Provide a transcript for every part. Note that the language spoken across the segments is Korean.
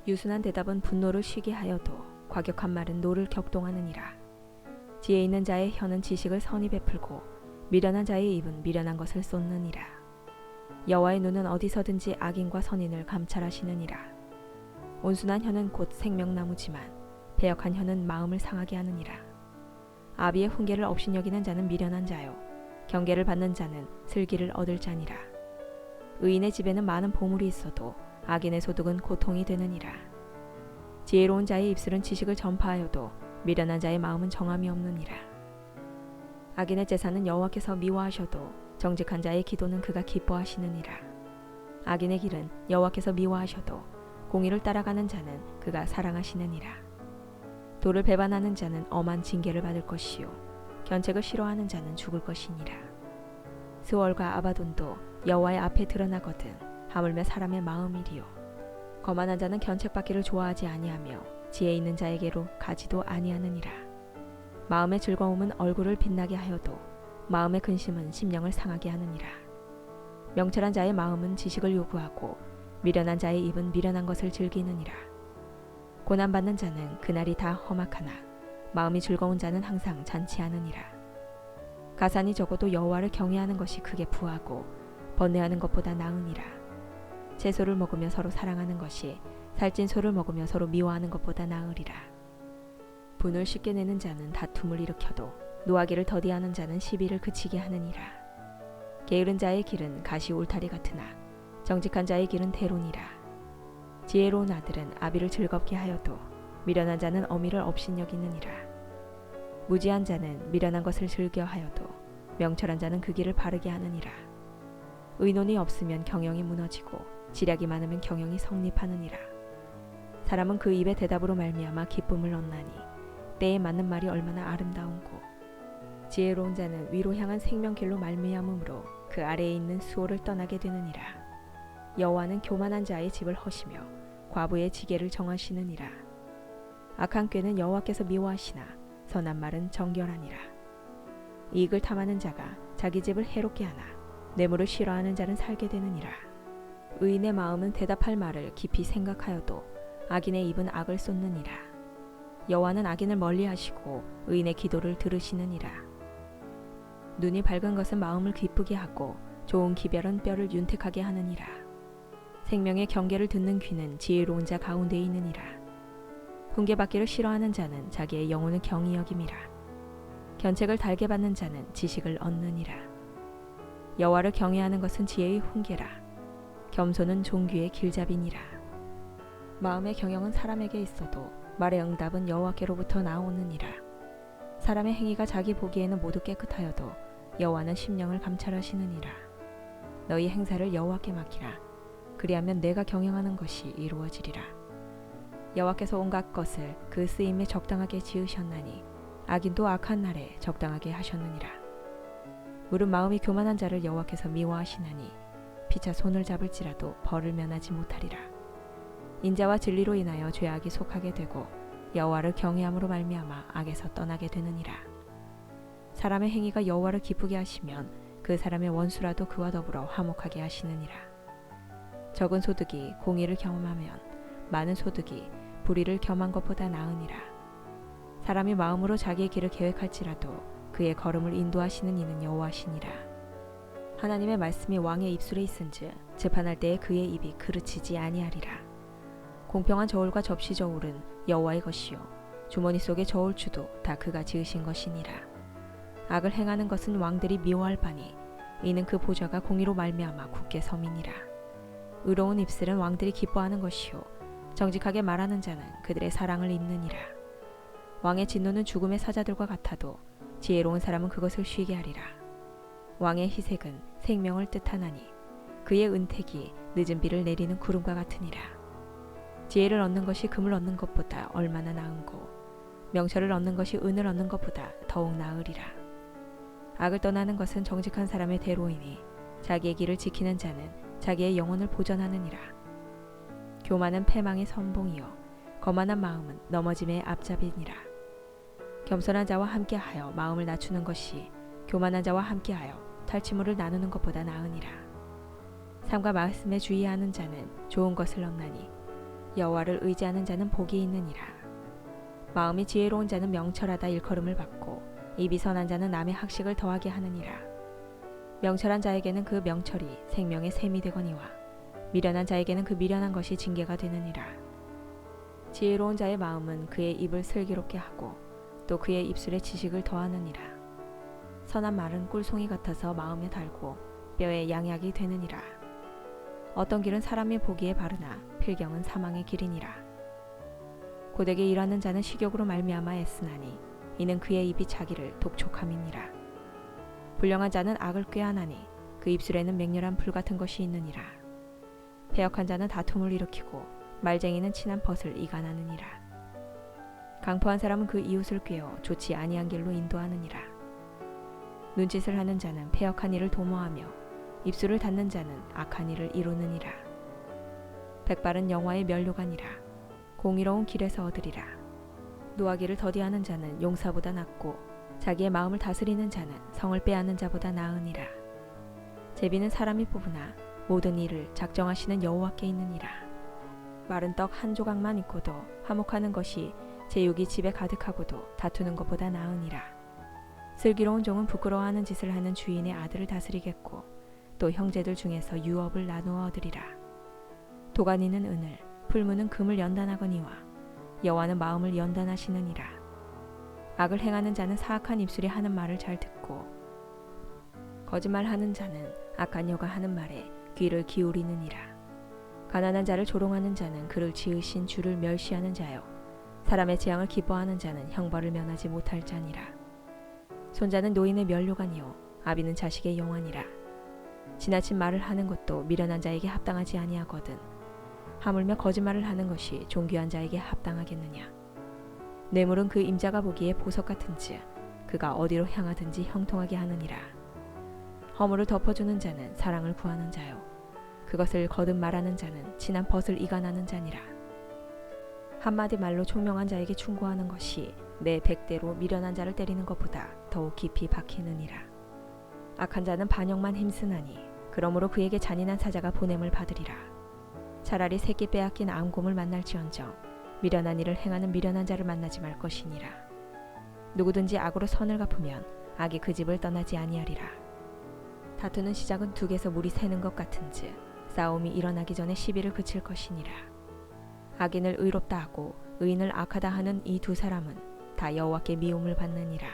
유순한 대답은 분노를 쉬게 하여도 과격한 말은 노를 격동하느니라. 지혜 있는 자의 혀는 지식을 선히 베풀고 미련한 자의 입은 미련한 것을 쏟느니라. 여호와의 눈은 어디서든지 악인과 선인을 감찰하시느니라. 온순한 혀는 곧 생명나무지만 배역한 혀는 마음을 상하게 하느니라. 아비의 훈계를 업신여기는 자는 미련한 자요 경계를 받는 자는 슬기를 얻을 자니라. 의인의 집에는 많은 보물이 있어도 악인의 소득은 고통이 되느니라. 지혜로운 자의 입술은 지식을 전파하여도 미련한 자의 마음은 정함이 없느니라. 악인의 제사는 여호와께서 미워하셔도 정직한 자의 기도는 그가 기뻐하시느니라. 악인의 길은 여호와께서 미워하셔도 공의를 따라가는 자는 그가 사랑하시느니라. 도를 배반하는 자는 엄한 징계를 받을 것이요 견책을 싫어하는 자는 죽을 것이니라. 스월과 아바돈도 여호와의 앞에 드러나거든 하물며 사람의 마음이리요. 거만한 자는 견책받기를 좋아하지 아니하며 지혜 있는 자에게로 가지도 아니하느니라. 마음의 즐거움은 얼굴을 빛나게 하여도 마음의 근심은 심령을 상하게 하느니라. 명철한 자의 마음은 지식을 요구하고 미련한 자의 입은 미련한 것을 즐기느니라. 고난받는 자는 그날이 다 험악하나 마음이 즐거운 자는 항상 잔치하느니라. 가산이 적어도 여호와를 경외하는 것이 크게 부하고 번뇌하는 것보다 나으니라. 채소를 먹으며 서로 사랑하는 것이 살찐 소를 먹으며 서로 미워하는 것보다 나으리라. 분을 쉽게 내는 자는 다툼을 일으켜도 노하기를 더디하는 자는 시비를 그치게 하느니라. 게으른 자의 길은 가시 울타리 같으나 정직한 자의 길은 대론이라. 지혜로운 아들은 아비를 즐겁게 하여도 미련한 자는 어미를 업신여기느니라. 무지한 자는 미련한 것을 즐겨하여도 명철한 자는 그 길을 바르게 하느니라. 의논이 없으면 경영이 무너지고 지략이 많으면 경영이 성립하느니라. 사람은 그 입의 대답으로 말미암아 기쁨을 얻나니 때에 맞는 말이 얼마나 아름다운고. 지혜로운 자는 위로 향한 생명길로 말미암음으로 그 아래에 있는 수호를 떠나게 되느니라. 여호와는 교만한 자의 집을 허시며 과부의 지계를 정하시느니라. 악한 꾀는 여호와께서 미워하시나 선한 말은 정결하니라. 이익을 탐하는 자가 자기 집을 해롭게 하나 뇌물을 싫어하는 자는 살게 되느니라. 의인의 마음은 대답할 말을 깊이 생각하여도 악인의 입은 악을 쏟느니라. 여호와는 악인을 멀리하시고 의인의 기도를 들으시느니라. 눈이 밝은 것은 마음을 기쁘게 하고 좋은 기별은 뼈를 윤택하게 하느니라. 생명의 경계를 듣는 귀는 지혜로운 자 가운데 있느니라. 훈계받기를 싫어하는 자는 자기의 영혼을 경히 여김이라. 견책을 달게 받는 자는 지식을 얻느니라. 여호와를 경외하는 것은 지혜의 훈계라. 겸손은 종귀의 길잡이니라. 마음의 경영은 사람에게 있어도 말의 응답은 여호와께로부터 나오느니라. 사람의 행위가 자기 보기에는 모두 깨끗하여도 여호와는 심령을 감찰하시느니라. 너희 행사를 여호와께 맡기라. 그리하면 내가 경영하는 것이 이루어지리라. 여호와께서 온갖 것을 그 쓰임에 적당하게 지으셨나니 악인도 악한 날에 적당하게 하셨느니라. 물은 마음이 교만한 자를 여호와께서 미워하시나니 피차 손을 잡을지라도 벌을 면하지 못하리라. 인자와 진리로 인하여 죄악이 속하게 되고 여호와를 경외함으로 말미암아 악에서 떠나게 되느니라. 사람의 행위가 여호와를 기쁘게 하시면 그 사람의 원수라도 그와 더불어 화목하게 하시느니라. 적은 소득이 공의를 경험하면 많은 소득이 불의를 겸한 것보다 나으니라. 사람이 마음으로 자기의 길을 계획할지라도 그의 걸음을 인도하시는 이는 여호와시니라. 하나님의 말씀이 왕의 입술에 있은즉 재판할 때에 그의 입이 그르치지 아니하리라. 공평한 저울과 접시 저울은 여호와의 것이요 주머니 속의 저울추도 다 그가 지으신 것이니라. 악을 행하는 것은 왕들이 미워할 바니 이는 그 보좌가 공의로 말미암아 굳게 섬이니라. 의로운 입술은 왕들이 기뻐하는 것이요 정직하게 말하는 자는 그들의 사랑을 입느니라. 왕의 진노는 죽음의 사자들과 같아도 지혜로운 사람은 그것을 쉬게 하리라. 왕의 희색은 생명을 뜻하나니 그의 은택이 늦은 비를 내리는 구름과 같으니라. 지혜를 얻는 것이 금을 얻는 것보다 얼마나 나은고 명철을 얻는 것이 은을 얻는 것보다 더욱 나으리라. 악을 떠나는 것은 정직한 사람의 대로이니 자기의 길을 지키는 자는 자기의 영혼을 보전하느니라. 교만은 패망의 선봉이요 거만한 마음은 넘어짐의 앞잡이니라. 겸손한 자와 함께하여 마음을 낮추는 것이 교만한 자와 함께하여 탈취물을 나누는 것보다 나으니라. 삶과 말씀에 주의하는 자는 좋은 것을 얻나니 여호와를 의지하는 자는 복이 있느니라. 마음이 지혜로운 자는 명철하다 일컬음을 받고 입이 선한 자는 남의 학식을 더하게 하느니라. 명철한 자에게는 그 명철이 생명의 샘이 되거니와 미련한 자에게는 그 미련한 것이 징계가 되느니라. 지혜로운 자의 마음은 그의 입을 슬기롭게 하고 또 그의 입술에 지식을 더하느니라. 선한 말은 꿀송이 같아서 마음에 달고 뼈에 양약이 되느니라. 어떤 길은 사람이 보기에 바르나 필경은 사망의 길이니라. 고되게 일하는 자는 식욕으로 말미암아 애쓰나니 이는 그의 입이 자기를 독촉함이니라. 불량한 자는 악을 꾀하나니 그 입술에는 맹렬한 불 같은 것이 있느니라. 패역한 자는 다툼을 일으키고 말쟁이는 친한 벗을 이간하느니라. 강포한 사람은 그 이웃을 꾀어 좋지 아니한 길로 인도하느니라. 눈짓을 하는 자는 패역한 일을 도모하며 입술을 닫는 자는 악한 일을 이루느니라. 백발은 영화의 면류관이라. 공의로운 길에서 얻으리라. 노하기를 더디하는 자는 용사보다 낫고 자기의 마음을 다스리는 자는 성을 빼앗는 자보다 나으니라. 제비는 사람이 뽑으나 모든 일을 작정하시는 여호와께 있느니라. 마른 떡 한 조각만 있고도 화목하는 것이 제육이 집에 가득하고도 다투는 것보다 나으니라. 슬기로운 종은 부끄러워하는 짓을 하는 주인의 아들을 다스리겠고 또 형제들 중에서 유업을 나누어 얻으리라. 도가니는 은을 풀무는 금을 연단하거니와 여호와는 마음을 연단하시느니라. 악을 행하는 자는 사악한 입술이 하는 말을 잘 듣고 거짓말하는 자는 악한 여가 하는 말에 귀를 기울이느니라. 가난한 자를 조롱하는 자는 그를 지으신 주를 멸시하는 자요 사람의 재앙을 기뻐하는 자는 형벌을 면하지 못할 자니라. 손자는 노인의 면류관이요 아비는 자식의 영환이라. 지나친 말을 하는 것도 미련한 자에게 합당하지 아니하거든 하물며 거짓말을 하는 것이 존귀한 자에게 합당하겠느냐. 뇌물은 그 임자가 보기에 보석 같은지 그가 어디로 향하든지 형통하게 하느니라. 허물을 덮어주는 자는 사랑을 구하는 자요 그것을 거듭 말하는 자는 친한 벗을 이간하는 자니라. 한마디 말로 총명한 자에게 충고하는 것이 내 100대로 미련한 자를 때리는 것보다 더욱 깊이 박히느니라. 악한 자는 반역만 힘쓰나니 그러므로 그에게 잔인한 사자가 보냄을 받으리라. 차라리 새끼 빼앗긴 암곰을 만날지언정 미련한 일을 행하는 미련한 자를 만나지 말 것이니라. 누구든지 악으로 선을 갚으면 악이 그 집을 떠나지 아니하리라. 다투는 시작은 둑에서 물이 새는 것 같은즉 싸움이 일어나기 전에 시비를 그칠 것이니라. 악인을 의롭다 하고 의인을 악하다 하는 이 두 사람은 다 여호와께 미움을 받느니라.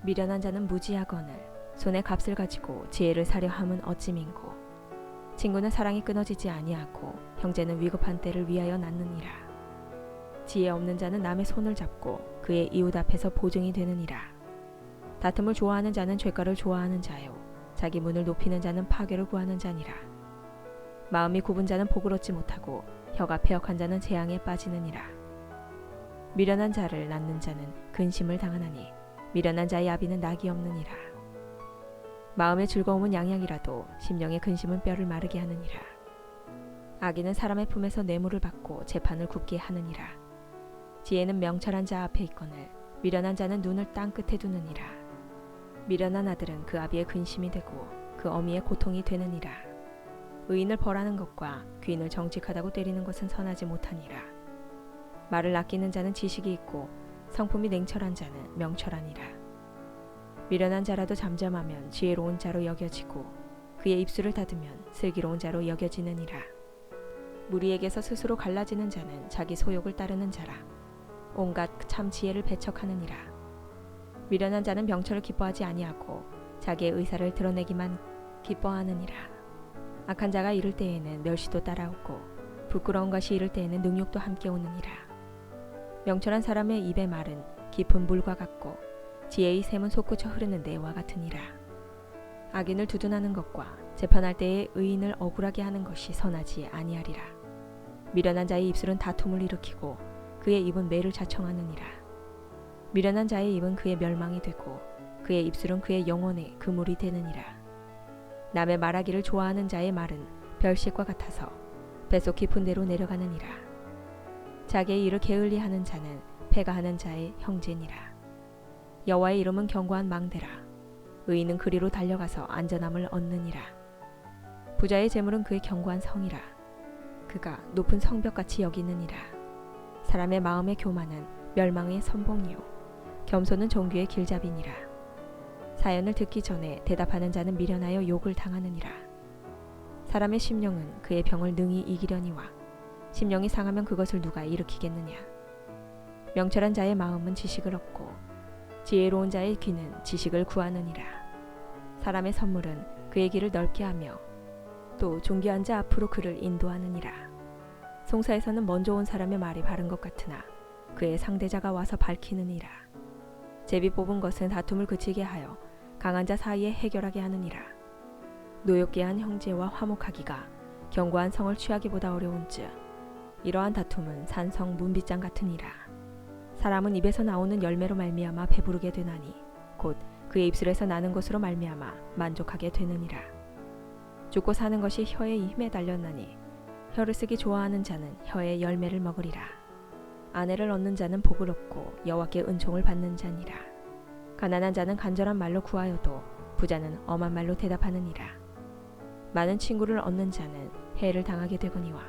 미련한 자는 무지하거늘 손에 값을 가지고 지혜를 사려 함은 어찌민고. 친구는 사랑이 끊어지지 아니하고 형제는 위급한 때를 위하여 낳느니라. 지혜 없는 자는 남의 손을 잡고 그의 이웃 앞에서 보증이 되느니라. 다툼을 좋아하는 자는 죄가를 좋아하는 자요 자기 문을 높이는 자는 파괴를 구하는 자니라. 마음이 굽은 자는 복을 얻지 못하고 혀가 패역한 자는 재앙에 빠지느니라. 미련한 자를 낳는 자는 근심을 당하나니 미련한 자의 아비는 낙이 없느니라. 마음의 즐거움은 양약이라도 심령의 근심은 뼈를 마르게 하느니라. 악인은 사람의 품에서 뇌물을 받고 재판을 굽게 하느니라. 지혜는 명철한 자 앞에 있거늘 미련한 자는 눈을 땅 끝에 두느니라. 미련한 아들은 그 아비의 근심이 되고 그 어미의 고통이 되느니라. 의인을 벌하는 것과 귀인을 정직하다고 때리는 것은 선하지 못하니라. 말을 아끼는 자는 지식이 있고 성품이 냉철한 자는 명철하니라. 미련한 자라도 잠잠하면 지혜로운 자로 여겨지고 그의 입술을 닫으면 슬기로운 자로 여겨지느니라. 무리에게서 스스로 갈라지는 자는 자기 소욕을 따르는 자라. 온갖 참 지혜를 배척하느니라. 미련한 자는 명철을 기뻐하지 아니하고 자기의 의사를 드러내기만 기뻐하느니라. 악한 자가 이를 때에는 멸시도 따라오고 부끄러운 것이 이를 때에는 능욕도 함께 오느니라. 명철한 사람의 입의 말은 깊은 물과 같고 지혜의 샘은 솟구쳐 흐르는 내와 같으니라. 악인을 두둔하는 것과 재판할 때에 의인을 억울하게 하는 것이 선하지 아니하리라. 미련한 자의 입술은 다툼을 일으키고 그의 입은 매를 자청하느니라. 미련한 자의 입은 그의 멸망이 되고 그의 입술은 그의 영혼의 그물이 되느니라. 남의 말하기를 좋아하는 자의 말은 별식과 같아서 뱃속 깊은 데로 내려가느니라. 자기의 일을 게을리하는 자는 패가하는 자의 형제니라. 여호와의 이름은 견고한 망대라. 의인은 그리로 달려가서 안전함을 얻느니라. 부자의 재물은 그의 견고한 성이라. 그가 높은 성벽같이 여기느니라. 사람의 마음의 교만은 멸망의 선봉이요 겸손은 종교의 길잡이니라. 사연을 듣기 전에 대답하는 자는 미련하여 욕을 당하느니라. 사람의 심령은 그의 병을 능히 이기려니와 심령이 상하면 그것을 누가 일으키겠느냐. 명철한 자의 마음은 지식을 얻고 지혜로운 자의 귀는 지식을 구하느니라. 사람의 선물은 그의 길을 넓게 하며 또 존귀한 자 앞으로 그를 인도하느니라. 송사에서는 먼저 온 사람의 말이 바른 것 같으나 그의 상대자가 와서 밝히느니라. 제비 뽑은 것은 다툼을 그치게 하여 강한 자 사이에 해결하게 하느니라. 노엽게 한 형제와 화목하기가 견고한 성을 취하기보다 어려운즉 이러한 다툼은 산성 문빗장 같으니라. 사람은 입에서 나오는 열매로 말미암아 배부르게 되나니 곧 그의 입술에서 나는 것으로 말미암아 만족하게 되느니라. 죽고 사는 것이 혀의 힘에 달렸나니 혀를 쓰기 좋아하는 자는 혀의 열매를 먹으리라. 아내를 얻는 자는 복을 얻고 여호와께 은총을 받는 자니라. 가난한 자는 간절한 말로 구하여도 부자는 엄한 말로 대답하느니라. 많은 친구를 얻는 자는 해를 당하게 되거니와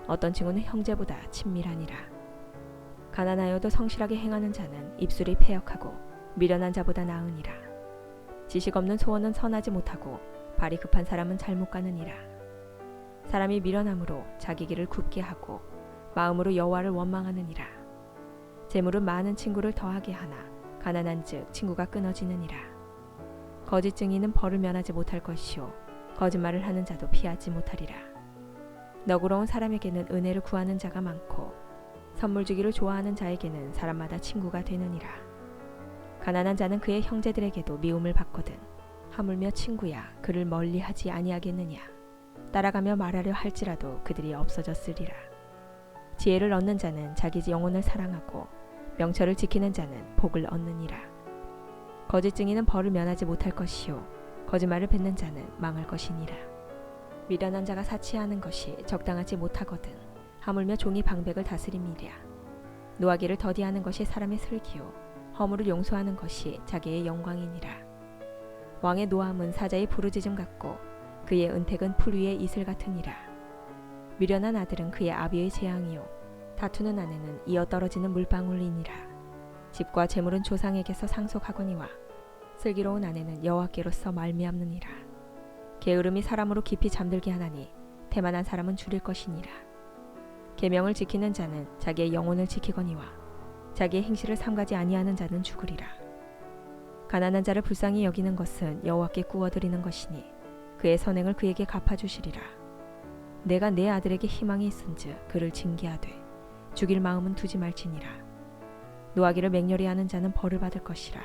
어떤 친구는 형제보다 친밀하니라. 가난하여도 성실하게 행하는 자는 입술이 패역하고 미련한 자보다 나으니라. 지식 없는 소원은 선하지 못하고 발이 급한 사람은 잘못 가느니라. 사람이 미련함으로 자기 길을 굽게 하고 마음으로 여호와를 원망하느니라. 재물은 많은 친구를 더하게 하나 가난한즉 친구가 끊어지느니라. 거짓 증인은 벌을 면하지 못할 것이요 거짓말을 하는 자도 피하지 못하리라. 너그러운 사람에게는 은혜를 구하는 자가 많고 선물 주기를 좋아하는 자에게는 사람마다 친구가 되느니라. 가난한 자는 그의 형제들에게도 미움을 받거든 하물며 친구야 그를 멀리하지 아니하겠느냐. 따라가며 말하려 할지라도 그들이 없어졌으리라. 지혜를 얻는 자는 자기 영혼을 사랑하고 명철을 지키는 자는 복을 얻느니라. 거짓 증인은 벌을 면하지 못할 것이요 거짓말을 뱉는 자는 망할 것이니라. 미련한 자가 사치하는 것이 적당하지 못하거든 하물며 종이 방백을 다스림이랴. 노하기를 더디하는 것이 사람의 슬기요 허물을 용서하는 것이 자기의 영광이니라. 왕의 노함은 사자의 부르짖음 같고 그의 은택은 풀 위의 이슬 같으니라. 미련한 아들은 그의 아비의 재앙이요 다투는 아내는 이어 떨어지는 물방울이니라. 집과 재물은 조상에게서 상속하거니와 슬기로운 아내는 여호와께로서 말미암느니라. 게으름이 사람으로 깊이 잠들게 하나니 태만한 사람은 줄일 것이니라. 계명을 지키는 자는 자기의 영혼을 지키거니와 자기의 행실을 삼가지 아니하는 자는 죽으리라. 가난한 자를 불쌍히 여기는 것은 여호와께 구워드리는 것이니 그의 선행을 그에게 갚아주시리라. 내가 내 아들에게 희망이 있은즉 그를 징계하되 죽일 마음은 두지 말지니라. 노하기를 맹렬히 하는 자는 벌을 받을 것이라.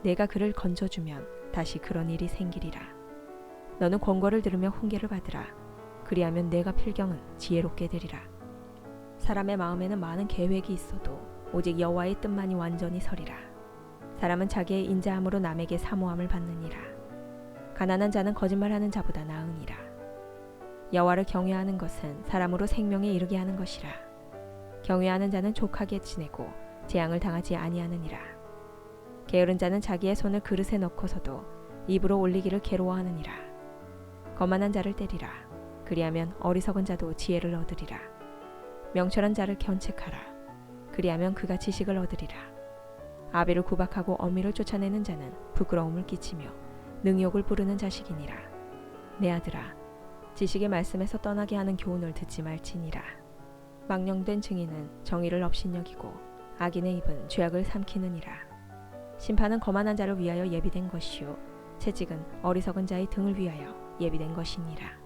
내가 그를 건져주면 다시 그런 일이 생기리라. 너는 권고를 들으며 훈계를 받으라. 그리하면 내가 필경은 지혜롭게 되리라. 사람의 마음에는 많은 계획이 있어도 오직 여호와의 뜻만이 완전히 서리라. 사람은 자기의 인자함으로 남에게 사모함을 받느니라. 가난한 자는 거짓말하는 자보다 나으니라. 여호와를 경외하는 것은 사람으로 생명에 이르게 하는 것이라. 경외하는 자는 족하게 지내고 재앙을 당하지 아니하느니라. 게으른 자는 자기의 손을 그릇에 넣고서도 입으로 올리기를 괴로워하느니라. 거만한 자를 때리라. 그리하면 어리석은 자도 지혜를 얻으리라. 명철한 자를 견책하라. 그리하면 그가 지식을 얻으리라. 아비를 구박하고 어미를 쫓아내는 자는 부끄러움을 끼치며 능욕을 부르는 자식이니라. 내 아들아, 지식의 말씀에서 떠나게 하는 교훈을 듣지 말지니라. 망령된 증인은 정의를 업신여기고 악인의 입은 죄악을 삼키느니라. 심판은 거만한 자를 위하여 예비된 것이요 채찍은 어리석은 자의 등을 위하여 예비된 것이니라.